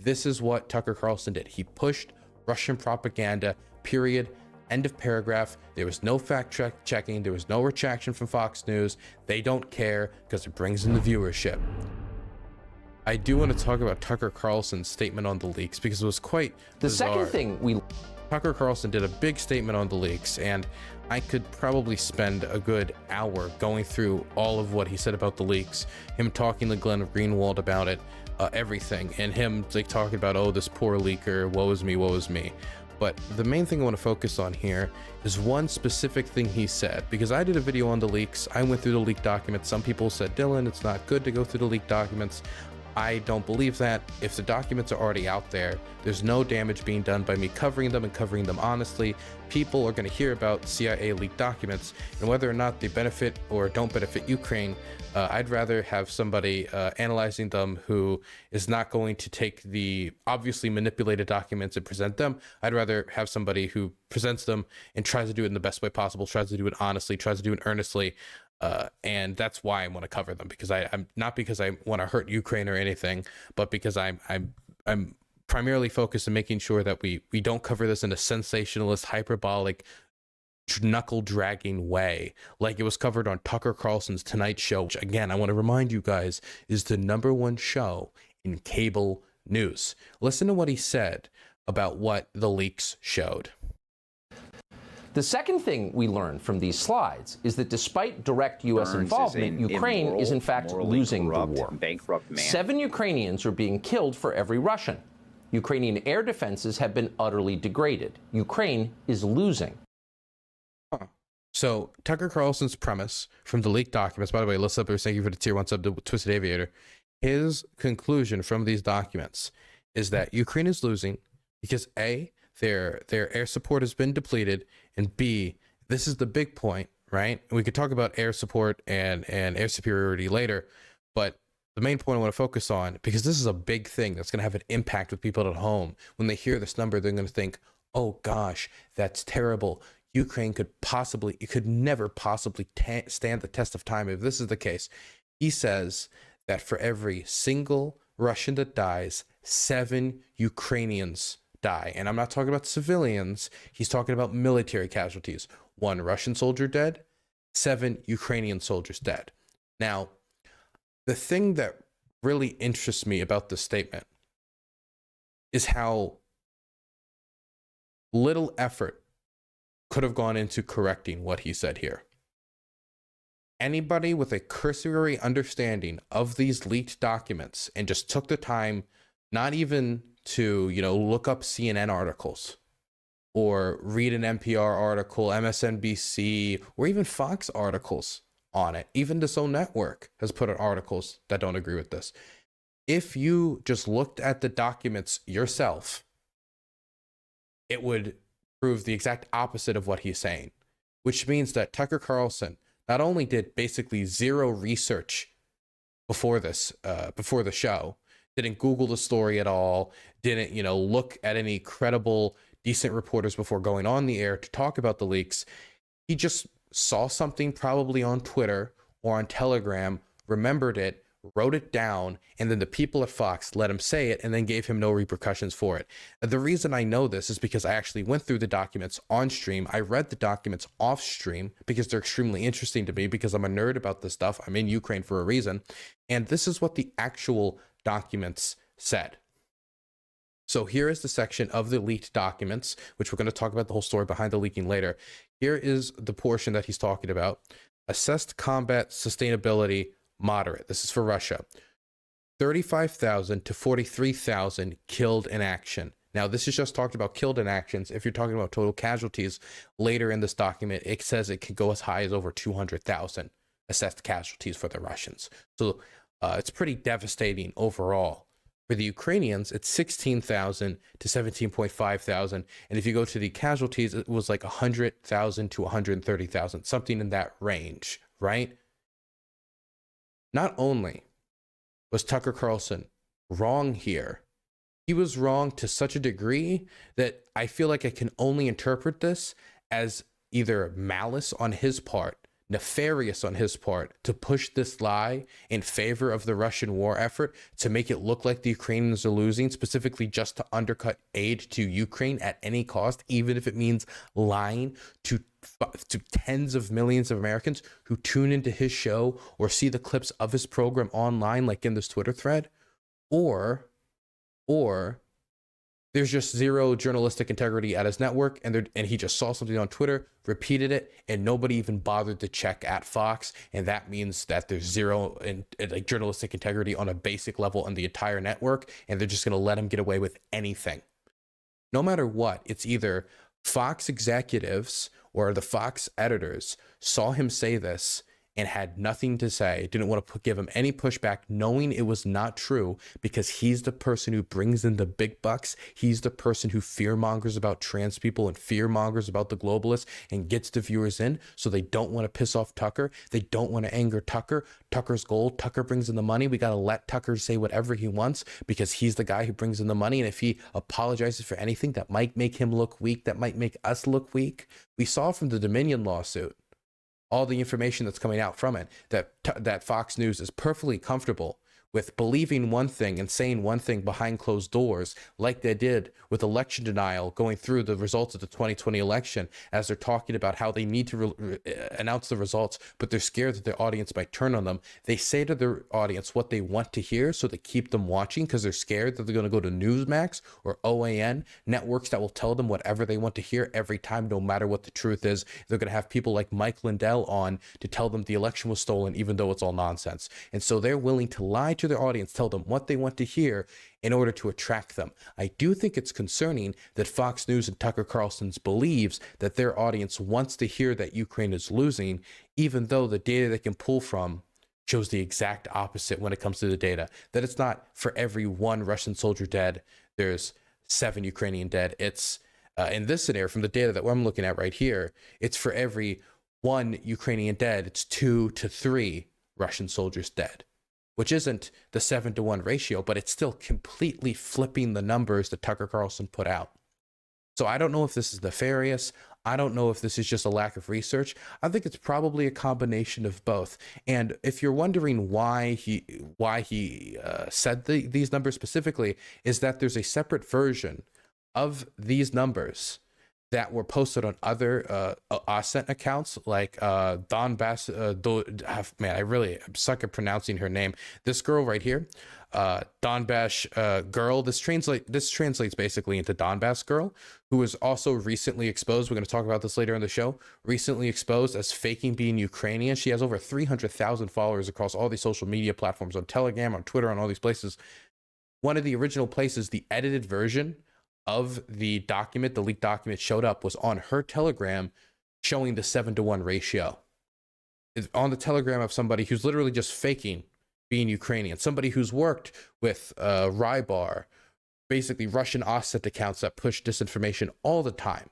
This is what Tucker Carlson did. He pushed Russian propaganda, period, end of paragraph. There was no fact checking. There was no retraction from Fox News. They don't care because it brings in the viewership. I do want to talk about Tucker Carlson's statement on the leaks because it was quite bizarre. The second thing Tucker Carlson did a big statement on the leaks, and I could probably spend a good hour going through all of what he said about the leaks, him talking to Glenn Greenwald about it, everything, and him like talking about, oh, this poor leaker, woe is me, woe is me. But the main thing I want to focus on here is one specific thing he said, because I did a video on the leaks. I went through the leaked documents. Some people said, Dylan, it's not good to go through the leaked documents. I don't believe that. If the documents are already out there, there's no damage being done by me covering them and covering them honestly. People are going to hear about CIA leaked documents, and whether or not they benefit or don't benefit Ukraine, I'd rather have somebody analyzing them who is not going to take the obviously manipulated documents and present them. I'd rather have somebody who presents them and tries to do it in the best way possible, tries to do it honestly, tries to do it earnestly. And that's why I want to cover them, because I'm not because I want to hurt Ukraine or anything, but because I'm primarily focused on making sure that we don't cover this in a sensationalist, hyperbolic, knuckle dragging way like it was covered on Tucker Carlson's Tonight Show, which again, I want to remind you guys is the #1 show in cable news. Listen to what he said about what the leaks showed. The second thing we learned from these slides is that despite direct U.S. involvement, Ukraine is in fact losing the war. 7 Ukrainians are being killed for every Russian. Ukrainian air defenses have been utterly degraded. Ukraine is losing. So Tucker Carlson's premise from the leaked documents, by the way, let's up there, thank you for the tier 1 sub to Twisted Aviator. His conclusion from these documents is that Ukraine is losing because A, their air support has been depleted, and B, this is the big point, right? And we could talk about air support and air superiority later, but the main point I want to focus on, because this is a big thing that's going to have an impact with people at home. When they hear this number, they're going to think, oh gosh, that's terrible. Ukraine could never possibly stand the test of time if this is the case. He says that for every single Russian that dies, 7 Ukrainians die. And I'm not talking about civilians. He's talking about military casualties. 1 Russian soldier dead, 7 Ukrainian soldiers dead. Now, the thing that really interests me about this statement is how little effort could have gone into correcting what he said here. Anybody with a cursory understanding of these leaked documents and just took the time not even to, look up CNN articles or read an NPR article, MSNBC, or even Fox articles on it. Even the Zone Network has put out articles that don't agree with this. If you just looked at the documents yourself, it would prove the exact opposite of what he's saying, which means that Tucker Carlson not only did basically zero research before the show, didn't Google the story at all, didn't, look at any credible, decent reporters before going on the air to talk about the leaks. He just saw something probably on Twitter or on Telegram, remembered it, wrote it down, and then the people at Fox let him say it and then gave him no repercussions for it. The reason I know this is because I actually went through the documents on stream. I read the documents off stream because they're extremely interesting to me because I'm a nerd about this stuff. I'm in Ukraine for a reason. And this is what the actual documents said. So here is the section of the leaked documents, which we're going to talk about the whole story behind the leaking later. Here is the portion that he's talking about. Assessed combat sustainability moderate. This is for Russia. 35,000 to 43,000 killed in action. Now, this is just talked about killed in actions. If you're talking about total casualties, later in this document, it says it could go as high as over 200,000 assessed casualties for the Russians. So it's pretty devastating overall. For the Ukrainians, it's 16,000 to 17.5 thousand. And if you go to the casualties, it was like 100,000 to 130,000, something in that range, right? Not only was Tucker Carlson wrong here, he was wrong to such a degree that I feel like I can only interpret this as either malice on his part, nefarious on his part to push this lie in favor of the Russian war effort, to make it look like the Ukrainians are losing, specifically just to undercut aid to Ukraine at any cost, even if it means lying to tens of millions of Americans who tune into his show or see the clips of his program online, like in this Twitter thread, or there's just zero journalistic integrity at his network, and he just saw something on Twitter, repeated it, and nobody even bothered to check at Fox, and that means that there's zero like journalistic integrity on a basic level on the entire network, and they're just going to let him get away with anything. No matter what, it's either Fox executives or the Fox editors saw him say this and had nothing to say, didn't want to give him any pushback, knowing it was not true, because he's the person who brings in the big bucks. He's the person who fear-mongers about trans people and fear-mongers about the globalists and gets the viewers in, so they don't want to piss off Tucker. They don't want to anger Tucker. Tucker's gold. Tucker brings in the money. We got to let Tucker say whatever he wants because he's the guy who brings in the money, and if he apologizes for anything that might make him look weak, that might make us look weak. We saw from the Dominion lawsuit, all the information that's coming out from it, that Fox News is perfectly comfortable with believing one thing and saying one thing behind closed doors, like they did with election denial, going through the results of the 2020 election, as they're talking about how they need to announce the results, but they're scared that their audience might turn on them. They say to their audience what they want to hear, so they keep them watching because they're scared that they're going to go to Newsmax or OAN, networks that will tell them whatever they want to hear every time, no matter what the truth is. They're going to have people like Mike Lindell on to tell them the election was stolen, even though it's all nonsense. And so they're willing to lie to their audience, tell them what they want to hear in order to attract them. I do think it's concerning that Fox News and Tucker Carlson believes that their audience wants to hear that Ukraine is losing, even though the data they can pull from shows the exact opposite when it comes to the data. That it's not for every one Russian soldier dead, there's 7 Ukrainian dead. It's in this scenario, from the data that I'm looking at right here, it's for every 1 Ukrainian dead, it's 2 to 3 Russian soldiers dead, which isn't the 7-to-1 ratio, but it's still completely flipping the numbers that Tucker Carlson put out. So I don't know if this is nefarious. I don't know if this is just a lack of research. I think it's probably a combination of both. And if you're wondering why he said these numbers specifically, is that there's a separate version of these numbers that were posted on other Ascent accounts, like Donbass. Man, I really suck at pronouncing her name. This girl right here, Donbass girl. This translates basically into Donbass girl, who was also recently exposed. We're going to talk about this later in the show. Recently exposed as faking being Ukrainian. She has over 300,000 followers across all these social media platforms, on Telegram, on Twitter, on all these places. One of the original places the edited version of the document, the leaked document, showed up was on her Telegram, showing the 7-to-1 ratio. It's on the Telegram of somebody who's literally just faking being Ukrainian, somebody who's worked with Rybar, basically Russian offset accounts that push disinformation all the time.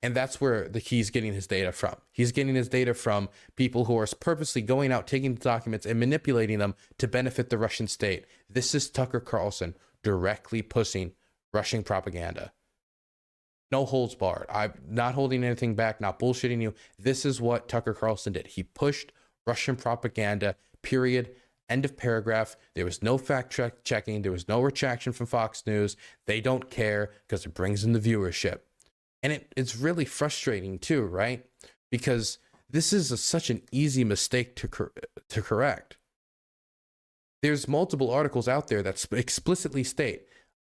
And that's where he's getting his data from. He's getting his data from people who are purposely going out, taking the documents and manipulating them to benefit the Russian state. This is Tucker Carlson directly pushing Russian propaganda. No holds barred. I'm not holding anything back, not bullshitting you. This is what Tucker Carlson did. He pushed Russian propaganda, period. End of paragraph. There was no fact checking. There was no retraction from Fox News. They don't care because it brings in the viewership. And it's really frustrating too, right? Because this is such an easy mistake to correct. There's multiple articles out there that explicitly state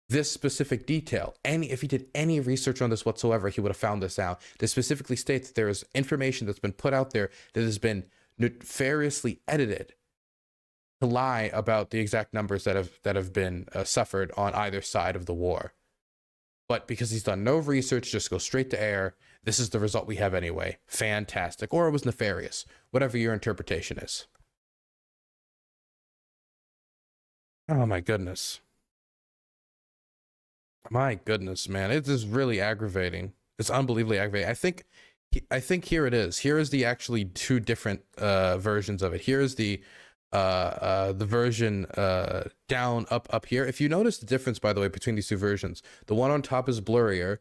this specific detail. And if he did any research on this whatsoever, he would have found this out. They specifically state that there is information that's been put out there that has been nefariously edited to lie about the exact numbers that have been suffered on either side of the war. But because he's done no research, just go straight to air, this is the result we have anyway. Fantastic. Or it was nefarious, whatever your interpretation is. Oh my goodness. My goodness, man, it is really aggravating. It's unbelievably aggravating. I think here it is. Here is the actually 2 different versions of it. Here is the version down up here. If you notice the difference, by the way, between these 2 versions, the one on top is blurrier.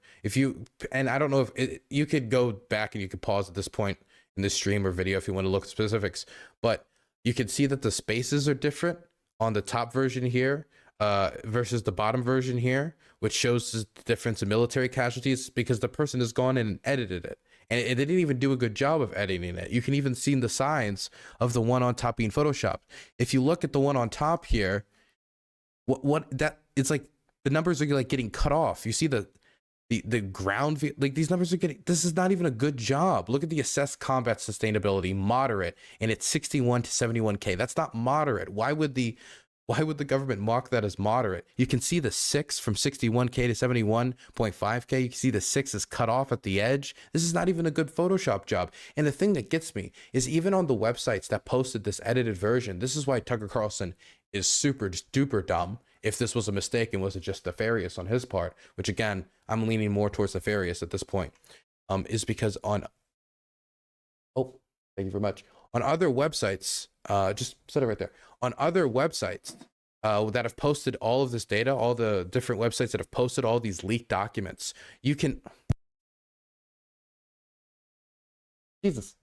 And I don't know if you could go back and you could pause at this point in the stream or video if you want to look at specifics. But you can see that the spaces are different on the top version here versus the bottom version here, which shows the difference in military casualties because the person has gone in and edited it. And they didn't even do a good job of editing it. You can even see the signs of the one on top being photoshopped. If you look at the one on top here, it's like the numbers are like getting cut off. You see the ground, like these numbers are getting, this is not even a good job. Look at the assessed combat sustainability, moderate, and it's 61 to 71K. That's not moderate. Why would the government mark that as moderate? You can see the 6 from 61K to 71.5K. You can see the 6 is cut off at the edge. This is not even a good Photoshop job. And the thing that gets me is even on the websites that posted this edited version, this is why Tucker Carlson is super duper dumb. If this was a mistake and was it just nefarious on his part, which again, I'm leaning more towards nefarious at this point, is because on, oh, thank you very much. On other websites, just set it right there. On other websites that have posted all of this data, all the different websites that have posted all these leaked documents, you can, Jesus,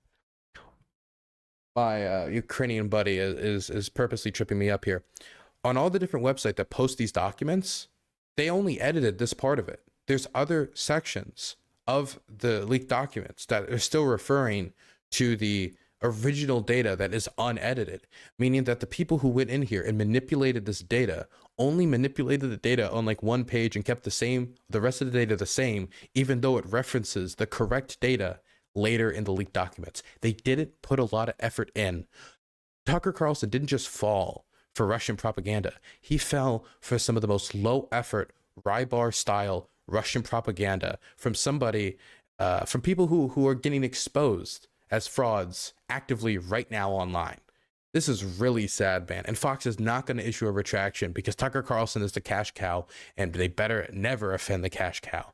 my Ukrainian buddy is purposely tripping me up here. On all the different websites that post these documents, they only edited this part of it. There's other sections of the leaked documents that are still referring to the original data that is unedited, meaning that the people who went in here and manipulated this data only manipulated the data on like one page and kept the rest of the data the same, even though it references the correct data later in the leaked documents. They didn't put a lot of effort in. Tucker Carlson didn't just fall for Russian propaganda. He fell for some of the most low effort, Rybar style Russian propaganda from somebody, from people who are getting exposed as frauds actively right now online. This is really sad, man. And Fox is not going to issue a retraction because Tucker Carlson is the cash cow and they better never offend the cash cow.